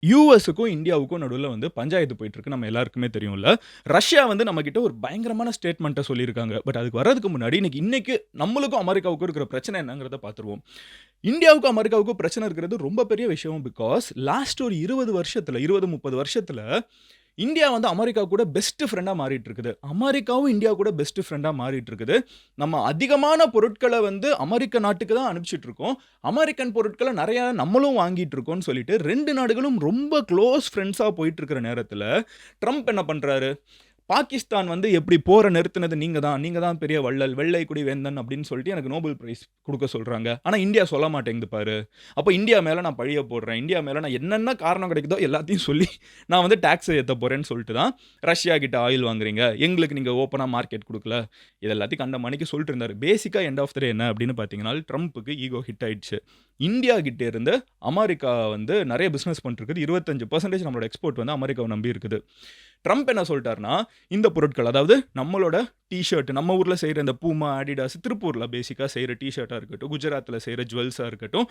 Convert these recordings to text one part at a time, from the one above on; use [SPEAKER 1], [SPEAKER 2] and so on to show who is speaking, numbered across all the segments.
[SPEAKER 1] யுஎஸ்‌க்கும் இந்தியாவுக்கும் நடுவுல வந்து பஞ்சாயத்து போயிட்டு இருக்கு. நம்ம எல்லாருக்குமே தெரியும்ல. ரஷ்யா வந்து நம்மகிட்ட ஒரு பயங்கரமான ஸ்டேட்மெண்ட்ட சொல்லியிருக்காங்க. பட் அதுக்கு வர்றதுக்கு முன்னாடி இன்னைக்கு நம்மளுக்கும் அமெரிக்காவுக்கும் இருக்கிற பிரச்சனை என்னங்கிறத பார்த்துருவோம். இந்தியாவுக்கும் அமெரிக்காவுக்கும் பிரச்சனை இருக்கிறது ரொம்ப பெரிய விஷயம். பிகாஸ் லாஸ்ட் ஒரு 20 வருஷத்துல 20, 30 வருஷத்துல இந்தியா வந்து அமெரிக்கா கூட பெஸ்ட் ஃப்ரெண்டா மாறிட்டு இருக்குது. அமெரிக்காவும் இந்தியா கூட பெஸ்ட் ஃப்ரெண்டா மாறிட்டு இருக்குது. நம்ம அதிகமான பொருட்கள வந்து அமெரிக்க நாட்டுக்கு தான் அனுப்பிச்சிட்டு இருக்கோம். அமெரிக்கன் பொருட்கள நெறைய நம்மளும் வாங்கிட்டு இருக்கோம்னு சொல்லிட்டு 2 நாடுகளும் ரொம்ப குளோஸ் ஃப்ரெண்ட்ஸா போயிட்டு இருக்கிற நேரத்துல, ட்ரம்ப் என்ன பண்றாரு? பாகிஸ்தான் வந்து எப்படி போர நிறுத்தினது நீங்க தான் பெரிய வள்ளல், வெள்ளை கொடி வேந்தன் அப்படின்னு சொல்லிட்டு எனக்கு நோபல் பிரைஸ் குடுக்க சொல்றாங்க. ஆனா இந்தியா சொல்ல மாட்டேங்குது பாரு. அப்ப இந்தியா மேல நான் பழிய போடுறேன். இந்தியா மேல நான் என்னென்ன காரணம் கிடைக்குதோ எல்லாத்தையும் சொல்லி நான் வந்து டாக்ஸ் ஏத்த போறேன்னு சொல்லிட்டு தான் ரஷ்யா கிட்ட ஆயில் வாங்குறீங்க. எங்களுக்கு நீங்க ஓப்பனா மார்க்கெட் குடுக்கல. இது எல்லாத்தையும் கண்ட மணிக்கு சொல்லிட்டு இருந்தாரு. பேசிக்கா எண்ட் ஆஃப் த டே என்ன அப்படின்னு பார்த்தீங்கன்னா, ட்ரம்ப்‌க்கு ஈகோ ஹிட் ஆயிடுச்சு. இந்தியா கிட்ட இருந்து அமெரிக்கா வந்து நெறைய பிசினஸ் பண்ணிட்டு இருக்குது. 25% நம்மளோட எக்ஸ்போர்ட் வந்து அமெரிக்காவ நம்பி இருக்குது. ட்ரம்ப் என்ன சொல்ட்டாருன்னா, இந்த பொருட்கள் அதாவது நம்மளோட டீ ஷர்ட் நம்ம ஊர்ல செய்ற இந்த பூமா, அடிடாஸ் திருப்பூர்ல பேசிக்கா செய்ற டீ ஷர்ட்டா இருக்கட்டும், குஜராத்ல செய்ற ஜுவல்ஸா இருக்கட்டும்,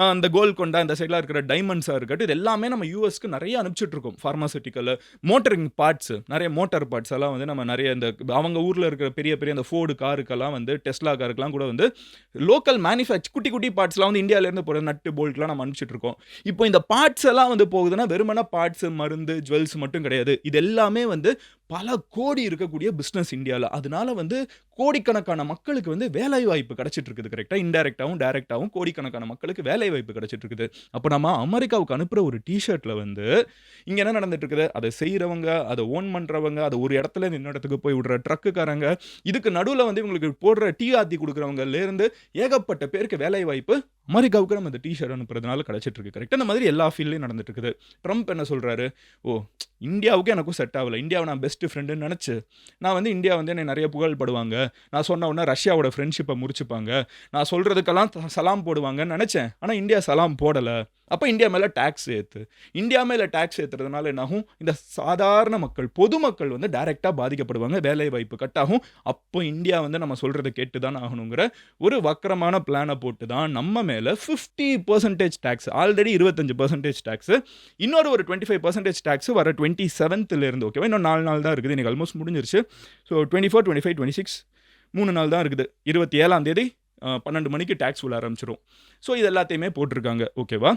[SPEAKER 1] அந்த கோல்கொண்டா இந்த சைட்ல இருக்கிற டைமண்ட்ஸா இருக்கட்டும், இது எல்லாமே நம்ம யுஎஸ்‌க்கு நெறைய அனுப்பிச்சுட்டு இருக்கோம். பார்மாசூட்டிக்கல், மோட்டரிங் பார்ட்ஸ் நெறைய மோட்டார் பார்ட்ஸ் எல்லாம் வந்து நம்ம நெறைய இந்த அவங்க ஊர்ல இருக்கிற பெரிய பெரிய அந்த ஃபோர்டு காருக்கெல்லாம் வந்து டெஸ்லா காருக்கெல்லாம் கூட வந்து லோக்கல் குட்டி குட்டி பார்ட்ஸ்லாம் வந்து இந்தியால இருந்து போற நட்டு, போல்ட்லாம் நம்ம அனுப்பிச்சுட்டு இருக்கோம். இப்போ இந்த பார்ட்ஸ் எல்லாம் வந்து போகுதுன்னா வெறுமனே பார்ட்ஸ், மருந்து, ஜுவல்ஸ் மட்டும் கிடையாது. இது எல்லாமே வந்து பல கோடி இருக்கக்கூடிய பிசினஸ் இந்தியால. அதனால வந்து கோடிக்கணக்கான மக்களுக்கு வந்து வேலைவாய்ப்பு கிடைச்சிட்டு இருக்குது. கரெக்ட்டா? இன்டைரக்ட்டாவும், டைரக்ட்டாவும் கோடிக்கணக்கான மக்களுக்கு வேலைவாய்ப்பு கிடைச்சிட்டு இருக்குது. அப்ப நம்ம அமெரிக்காவுக்கு அனுப்புற ஒரு டீ ஷர்ட்ல வந்து இங்க என்ன நடந்துட்டு இருக்குது? அத செய்றவங்க, அத ஓன் பண்றவங்க, அத ஒரு இடத்துல இருந்து இன்னொரு இடத்துக்கு போய் விடுற ட்ரக்குக்காரங்க, இதுக்கு நடுவுல வந்து இவங்களுக்கு போடுற டீ ஆத்தி குடுக்குறவங்கல இருந்து ஏகப்பட்ட பேருக்கு வேலைவாய்ப்பு அமெரிக்காவுக்கு நம்ம இந்த டீ ஷர்ட் அனுப்புறதுனால கிடைச்சிட்டு இருக்கு. கரெக்ட்டா? இந்த மாதிரி எல்லா ஃபீல்ட்லயும் நடந்துட்டு இருக்குது. ட்ரம்ப் என்ன சொல்றாரு? ஓ! இந்தியாவுக்கும் எனக்கும் செட் ஆவல. இந்தியாவ நான் பெஸ்ட் ஃப்ரெண்டுன்னு நெனச்சு, நான் வந்து இந்தியா வந்து என்னை நெறைய புகழ்படுவாங்க. நான் சொன்ன உடனே ரஷ்யாவோட ஃப்ரெண்ட்ஷிப்ப முறிச்சுப்பாங்க. நான் சொல்றதுக்கெல்லாம் சலாம் போடுவாங்கன்னு நெனச்சேன். ஆனா இந்தியா சலாம் போடல. அப்ப இந்தியா மேல டாக்ஸ் ஏத்து. இந்தியா மேல டாக்ஸ் ஏத்துறதுனால என்னாகும்? இந்த சாதாரண மக்கள், பொதுமக்கள் வந்து டைரக்ட்டா பாதிக்கப்படுவாங்க. வேலைவாய்ப்பு கட் ஆகும். அப்போ இந்தியா வந்து நம்ம சொல்றத கேட்டு தான ஆகணுங்கிற ஒரு வக்கரமான பிளான போட்டு தான் நம்ம மேல 50% டாக்ஸ் ஆல்ரெடி 25% டாக்ஸ் இன்னொரு ஒரு 25% டாக்ஸ் வர 27ல இருந்து ஓகேவா? இன்னும் 4 நாள் தான் இருக்குது. இன்னைக்கு ஆல்மோஸ்ட் முடிஞ்சிருச்சு. ஸோ 24, 25, 26 3 நாள் தான் இருக்குது. 27ஆம் தேதி 12 மணிக்கு டாக்ஸ் விழ ஆரம்பிச்சுரும். ஸோ இது எல்லாத்தையுமே போட்டிருக்காங்க. ஓகேவா?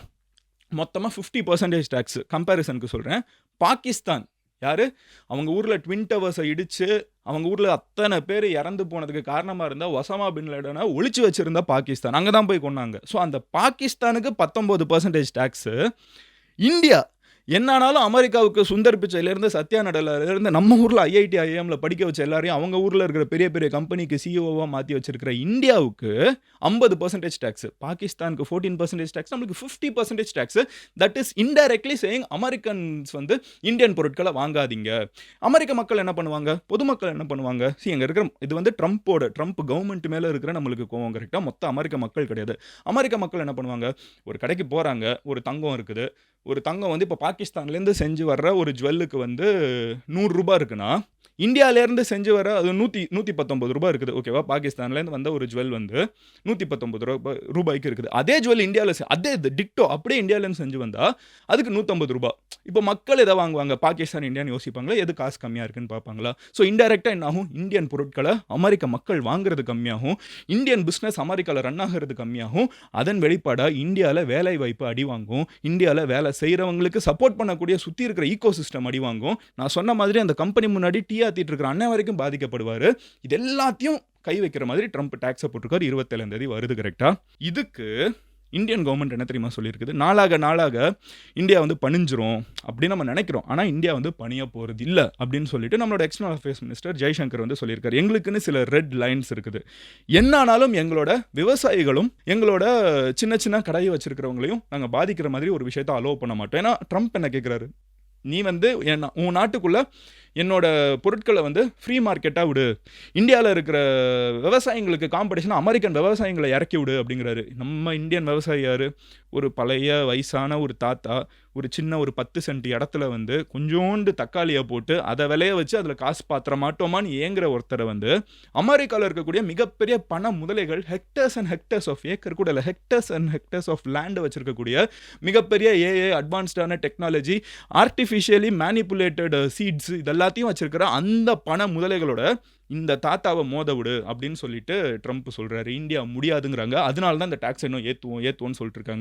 [SPEAKER 1] மொத்தமா 50% டாக்ஸ். கம்பேரிசனுக்கு சொல்றேன். பாகிஸ்தான் யாரு? அவங்க ஊர்ல ட்வின் டவர்ஸ இடிச்சு, அவங்க ஊர்ல அத்தன பேரு இறந்து போனதுக்கு காரணமா இருந்த ஒசாமா பின் லேடன ஒளிச்சு வச்சிருந்த பாகிஸ்தான். அங்க தான் போய் கொன்னாங்க. ஸோ அந்த பாகிஸ்தானுக்கு 19% டாக்ஸு. இந்தியா என்ன ஆனாலும் அமெரிக்காவுக்கு சுந்தர் பிச்சையிலேருந்து, சத்யா நடலாலேருந்து நம்ம ஊர்ல ஐஐடி, ஐஐஎம்ல படிக்க வச்ச எல்லாரையும் அவங்க ஊர்ல இருக்கிற பெரிய பெரிய கம்பெனிக்கு சிஇஓவா மாத்தி வச்சிருக்கிற இந்தியாவுக்கு 50% டாக்ஸ். பாகிஸ்தானுக்கு 14% டாக்ஸ். நம்மளுக்கு 50% tax. That is indirectly saying Americans வந்து இந்தியன் பொருட்கள வாங்காதீங்க. அமெரிக்க மக்கள் என்ன பண்ணுவாங்க? பொதுமக்கள் என்ன பண்ணுவாங்க? அங்க இருக்கிற இது வந்து ட்ரம்ப் கவர்ன்மெண்ட் மேல இருக்கிற நம்மளுக்கு கோவம். கரெக்ட்டா? மொத்த அமெரிக்க மக்கள் கிடையாது. அமெரிக்க மக்கள் என்ன பண்ணுவாங்க? ஒரு கடைக்கு போறாங்க. ஒரு தங்கம் இருக்குது. ஒரு தங்கம் வந்து இப்ப பாகிஸ்தான்லேருந்து செஞ்சு வர்ற ஒரு ஜுவல்லுக்கு வந்து ரூ. 100 இருக்குன்னா, இந்தியாலேருந்து செஞ்சு வர அது ₹119 இருக்குது. ஓகேவா? பாகிஸ்தான்லேருந்து வந்த ஒரு ஜுவல் வந்து ரூ. 119 இருக்குது. அதே ஜுவல் இந்தியால அதே டிட்டோ அப்படியே இந்தியாலேருந்து செஞ்சு வந்தா, அதுக்கு ரூ. 150. இப்போ மக்கள் எத வாங்குவாங்க? பாகிஸ்தான், இந்தியான்னு யோசிப்பாங்களா? எது காசு கம்மியா இருக்குன்னு பார்ப்பாங்களா? ஸோ இன்டைரக்ட்டா என்ன ஆகும்? இந்தியன் பொருட்கள அமெரிக்க மக்கள் வாங்குறது கம்மியாகும். இந்தியன் பிசினஸ் அமெரிக்கால ரன் ஆகுறது கம்மியாகும். அதன் வெளிப்பாடா இந்தியால வேலைவாய்ப்பு அடி வாங்கும். இந்தியால வேலை செய்றவங்களுக்கு சப்போர்ட் பண்ணக்கூடிய சுத்தி இருக்கிற ஈகோசிஸ்டம் அடி வாங்கும். நான் சொன்ன மாதிரி அந்த கம்பெனி முன்னாடி டீ ஆத்திட்டு இருக்கிற அண்ணன் வரைக்கும் பாதிக்கப்படுவாரு. இது எல்லாத்தையும் கை வைக்கிற மாதிரி ட்ரம்ப் டாக்ஸ போட்டிருக்காரு. 27ஆம் தேதி வருது. கரெக்ட்டா? இதுக்கு இந்தியன் கவர்ன்மெண்ட் என்ன தெரியுமா சொல்லியிருக்குது? நாளாக இந்தியா வந்து பணிஞ்சிரும் அப்படின்னு நம்ம நினைக்கிறோம். ஆனா இந்தியா வந்து பணிய போறது இல்ல அப்படின்னு சொல்லிட்டு நம்மளோட எக்ஸ்டர்னல் அஃபேர்ஸ் மினிஸ்டர் ஜெய்சங்கர் வந்து சொல்லியிருக்காரு. எங்களுக்குன்னு சில ரெட் லைன்ஸ் இருக்குது. என்ன ஆனாலும் எங்களோட விவசாயிகளும், எங்களோட சின்ன சின்ன கடை வச்சிருக்கிறவங்களையும் நாங்க பாதிக்கிற மாதிரி ஒரு விஷயத்த அலோவ் பண்ண மாட்டோம். ஏன்னா ட்ரம்ப் என்ன கேட்கிறாரு? நீ வந்து உன் நாட்டுக்குள்ள என்னோட பொருட்கள வந்து ஃப்ரீ மார்க்கெட்டா விடு. இந்தியால இருக்கிற விவசாயிங்களுக்கு காம்படிஷனா அமெரிக்கன் விவசாயிகள இறக்கி விடு அப்படிங்கிறாரு. நம்ம இந்தியன் விவசாயி யாரு? ஒரு பழைய வயசான ஒரு தாத்தா, ஒரு சின்ன ஒரு 10 சென்ட் இடத்துல வந்து கொஞ்சோண்டு தக்காளிய போட்டு, அத விளைய வச்சு அதில காசு பாத்துற மாட்டோமான்னு ஏங்குற ஒருத்தர வந்து, அமெரிக்கால இருக்கக்கூடிய மிகப்பெரிய பண முதலைகள் hectares and hectares of acre கூட இல்ல. Hectares and hectares of land வச்சிருக்கக்கூடிய மிகப்பெரிய ஏஐ அட்வான்ஸ்டான டெக்னாலஜி, ஆர்ட்டிஃபிஷியலி மேனிபுலேட்டட் சீட்ஸ் இது எல்லாத்தையும் வச்சிருக்கிற அந்த பண முதலைகளோட இந்த தாத்தாவ மோத விடு அப்படின்னு சொல்லிட்டு ட்ரம்ப் சொல்றாரு. இந்தியா முடியாதுங்கிறாங்க. அதனால தான் இந்த டாக்ஸ இன்னும் ஏத்துவோம்னு சொல்லிட்டு இருக்காங்க.